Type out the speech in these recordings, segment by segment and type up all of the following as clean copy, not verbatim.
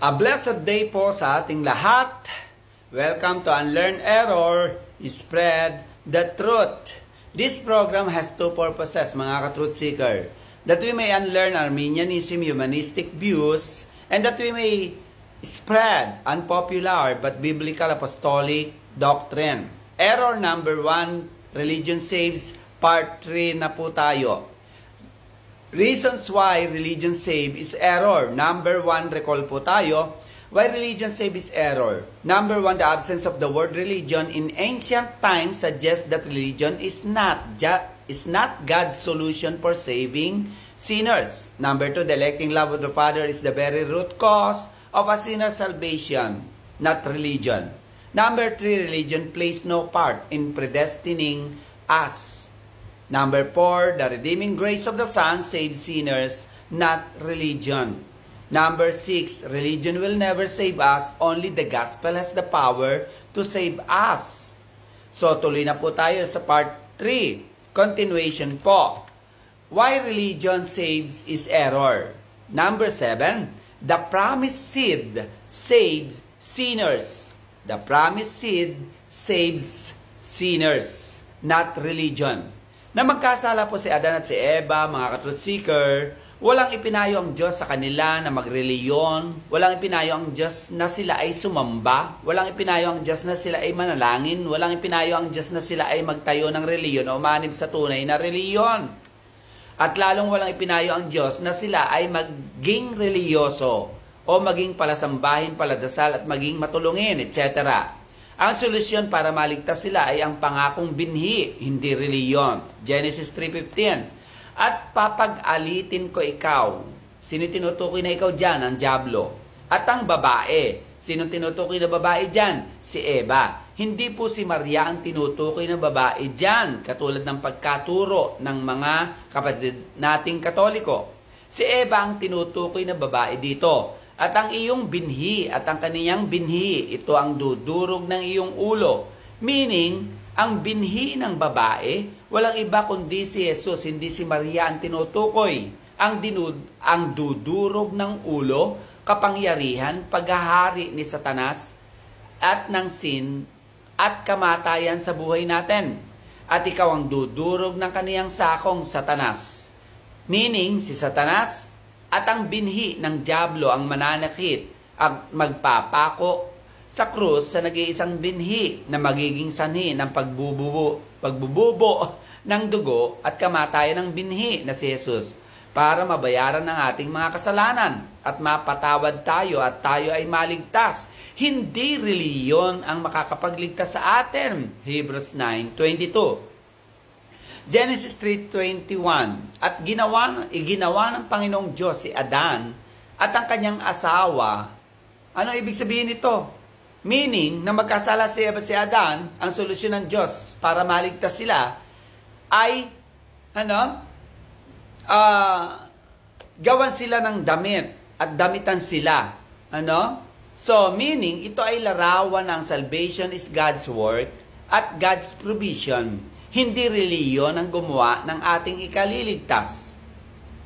A blessed day po sa ating lahat. Welcome to Unlearn Error, Spread the Truth. This program has two purposes, mga ka-truth seeker. That we may unlearn Arminianism, humanistic views, and that we may spread unpopular but biblical apostolic doctrine. Error number 1, Religion Saves, part 3 na po tayo. Reasons why religion save is error. Number 1, recall po tayo. Why religion save is error. Number 1, the absence of the word religion in ancient times suggests that religion is not God's solution for saving sinners. Number 2, the electing love of the Father is the very root cause of a sinner's salvation, not religion. Number 3, religion plays no part in predestining us. Number 4, the redeeming grace of the Son saves sinners, not religion. Number 6, religion will never save us, only the gospel has the power to save us. So tuloy na po tayo sa part 3, continuation po. Why religion saves is error. Number 7, the promised seed saves sinners. The promised seed saves sinners, not religion. Na magkasala po si Adan at si Eva, mga ka-truth seeker, walang ipinayo ang Diyos sa kanila na magreliyon, walang ipinayo ang Diyos na sila ay sumamba, walang ipinayo ang Diyos na sila ay manalangin, walang ipinayo ang Diyos na sila ay magtayo ng reliyon o umanib sa tunay na reliyon. At lalong walang ipinayo ang Diyos na sila ay maging reliyoso o maging palasambahin, paladasal at maging matulungin, etc. Ang solusyon para maligtas sila ay ang pangakong binhi, hindi reliyon. Genesis 3:15. At papag-alitin ko ikaw. Sino tinutukoy na ikaw dyan? Ang diablo. At ang babae. Sino tinutukoy na babae dyan? Si Eva. Hindi po si Maria ang tinutukoy na babae dyan, katulad ng pagkaturo ng mga kapatid nating Katoliko. Si Eva ang tinutukoy na babae dito. At ang iyong binhi at ang kaniyang binhi, ito ang dudurog ng iyong ulo. Meaning, ang binhi ng babae, walang iba kundi si Jesus, hindi si Maria ang tinutukoy. Ang dudurog ng ulo, kapangyarihan, paghahari ni Satanas at ng sin at kamatayan sa buhay natin. At ikaw ang dudurog ng kaniyang sakong Satanas. Meaning, si Satanas at ang binhi ng diablo ang mananakit ang magpapako sa krus sa nag-iisang binhi na magiging sanhi ng pagbububo ng dugo at kamatayan ng binhi na si Jesus para mabayaran ng ating mga kasalanan at mapatawad tayo at tayo ay maligtas. Hindi reliyon ang makakapagligtas sa atin. Hebrews 9:22. Genesis 3:21. At iginawa ng Panginoong Diyos si Adan at ang kanyang asawa. Ano ibig sabihin nito? Meaning, na magkasala si Eva at si Adan, ang solusyon ng Diyos para maligtas sila ay, gawan sila ng damit at damitan sila. So, meaning, ito ay larawan ng salvation is God's work at God's provision. Hindi reliyon ang gumawa ng ating ikaliligtas.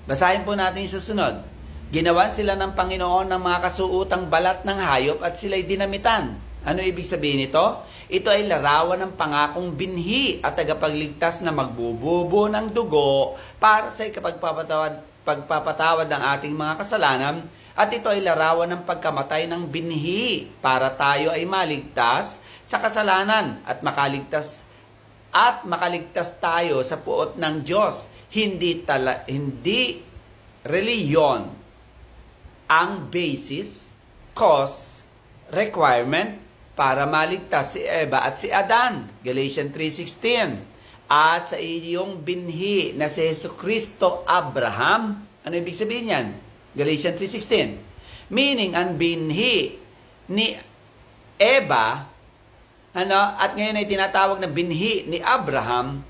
Basahin po natin yung susunod. Ginawan sila ng Panginoon ng mga kasuutang balat ng hayop at sila'y dinamitan. Ano ibig sabihin nito? Ito ay larawan ng pangakong binhi at tagapagligtas na magbububo ng dugo para sa pagpapatawad ng ating mga kasalanan. At ito ay larawan ng pagkamatay ng binhi para tayo ay maligtas sa kasalanan at makaligtas tayo sa puot ng Diyos. Hindi reliyon ang basis, cause, requirement para maligtas si Eva at si Adan. Galatians 3:16. At sa iyong binhi na si Jesucristo Abraham. Ano ibig sabihin yan? Galatians 3:16. Meaning, ang binhi ni Eva, at ngayon ay tinatawag na binhi ni Abraham,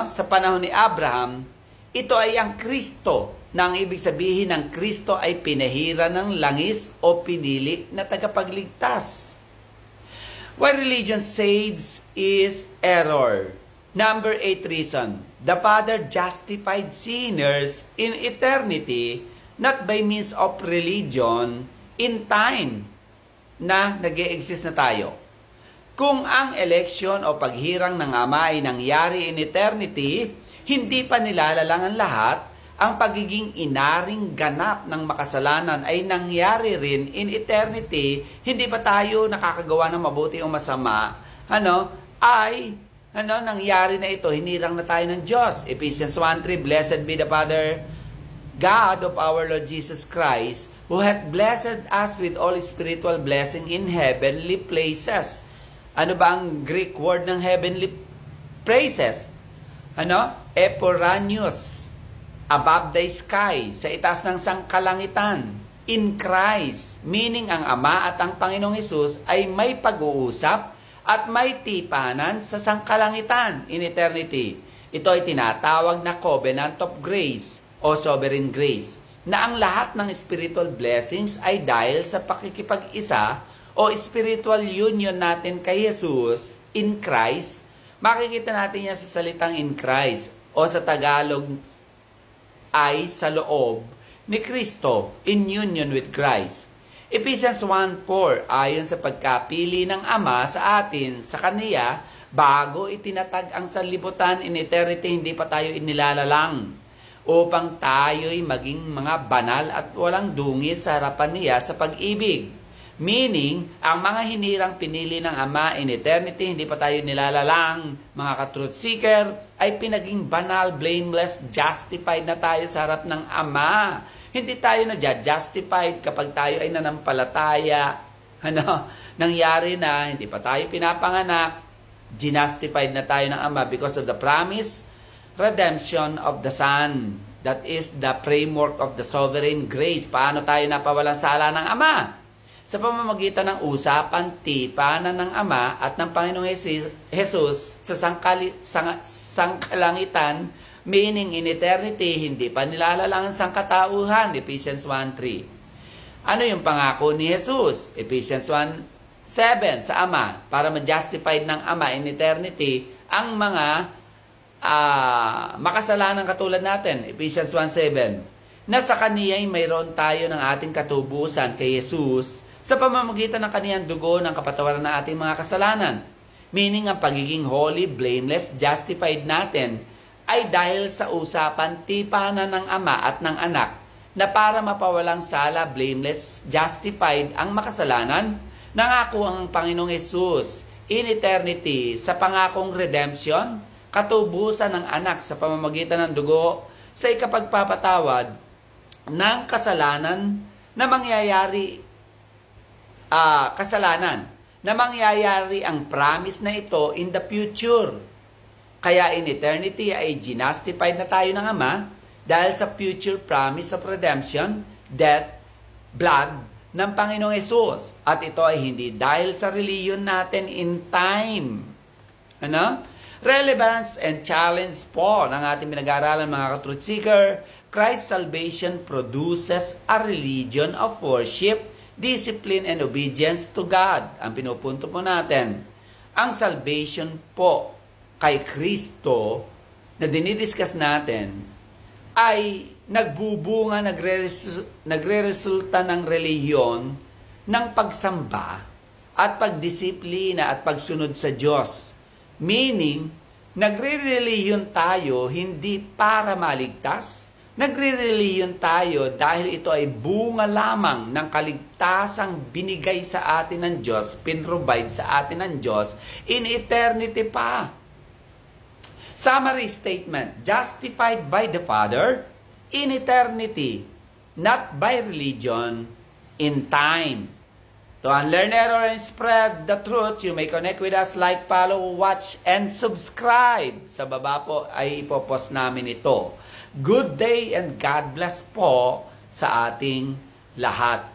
sa panahon ni Abraham, ito ay ang Kristo, na ang ibig sabihin ng Kristo ay pinahira ng langis o pinili na tagapagligtas. Why religion saves is error. Number 8 reason. The Father justified sinners in eternity not by means of religion in time na nag-e-exist na tayo. Kung ang eleksyon o paghirang ng Ama ay nangyari in eternity, hindi pa nilalalang ang lahat, ang pagiging inaring ganap ng makasalanan ay nangyari rin in eternity, hindi pa tayo nakakagawa ng mabuti o masama, nangyari na ito, hinirang na tayo ng Diyos. Ephesians 1:3, Blessed be the Father, God of our Lord Jesus Christ, who hath blessed us with all spiritual blessing in heavenly places. Ano ba ang Greek word ng heavenly places? Eporanius, above the sky, sa itaas ng sangkalangitan, in Christ, meaning ang Ama at ang Panginoong Hesus ay may pag-uusap at may tipanan sa sangkalangitan in eternity. Ito ay tinatawag na covenant of grace o sovereign grace, na ang lahat ng spiritual blessings ay dahil sa pakikipag-isa o spiritual union natin kay Jesus in Christ. Makikita natin yan sa salitang in Christ o sa Tagalog ay sa loob ni Kristo, in union with Christ. Ephesians 1:4, ayon sa pagkapili ng Ama sa atin sa Kaniya, bago itinatag ang sanlibutan in eternity, hindi pa tayo inilalalang, upang tayo'y maging mga banal at walang dungis sa harapan niya sa pag-ibig. Meaning, ang mga hinirang pinili ng Ama in eternity, hindi pa tayo nilalalang, mga ka-truth seeker, ay pinaging banal, blameless, justified na tayo sa harap ng Ama. Hindi tayo na-justified kapag tayo ay nanampalataya. Nangyari na, hindi pa tayo pinapanganak, justified na tayo ng Ama because of the promise, redemption of the Son. That is the framework of the sovereign grace. Paano tayo napawalang sala ng Ama? Sa pamamagitan ng usapan, tipanan ng Ama at ng Panginoong Jesus sa sangkalangitan, meaning in eternity, hindi pa nilalalang ang sangkatauhan, Ephesians 1:3. Ano yung pangako ni Jesus? Ephesians 1:7 sa Ama, para ma-justified ng Ama in eternity ang mga makasalanan katulad natin, Ephesians 1:7, na sa Kaniya'y mayroon tayo ng ating katubusan kay Jesus sa pamamagitan ng Kaniyang dugo ng kapatawaran ng ating mga kasalanan. Meaning, ang pagiging holy, blameless, justified natin ay dahil sa usapan, tipanan ng Ama at ng Anak na para mapawalang sala, blameless, justified ang makasalanan, nangako ang Panginoong Hesus in eternity sa pangakong redemption, katubusan ng Anak sa pamamagitan ng dugo sa ikapagpapatawad ng kasalanan na mangyayari ang promise na ito in the future. Kaya in eternity ay justified na tayo ng Ama dahil sa future promise of redemption, death, blood ng Panginoong Hesus. At ito ay hindi dahil sa religion natin in time. Relevance and challenge po ng ating pinag-aaralan, mga ka-truth seeker. Christ's salvation produces a religion of worship, discipline, and obedience to God. Ang pinupunto po natin, ang salvation po kay Kristo na dinidiscuss natin ay nagbubunga, nagre-resulta ng relihiyon ng pagsamba at pagdisiplina at pagsunod sa Diyos. Meaning, nagre-relihiyon tayo hindi para maligtas, nagre-relihiyon tayo dahil ito ay bunga lamang ng kaligtasang binigay sa atin ng Diyos, pinrovide sa atin ng Diyos, in eternity pa. Summary statement, justified by the Father, in eternity, not by religion, in time. To unlearn error and spread the truth, you may connect with us, like, follow, watch, and subscribe. Sa baba po ay ipopost namin ito. Good day and God bless po sa ating lahat.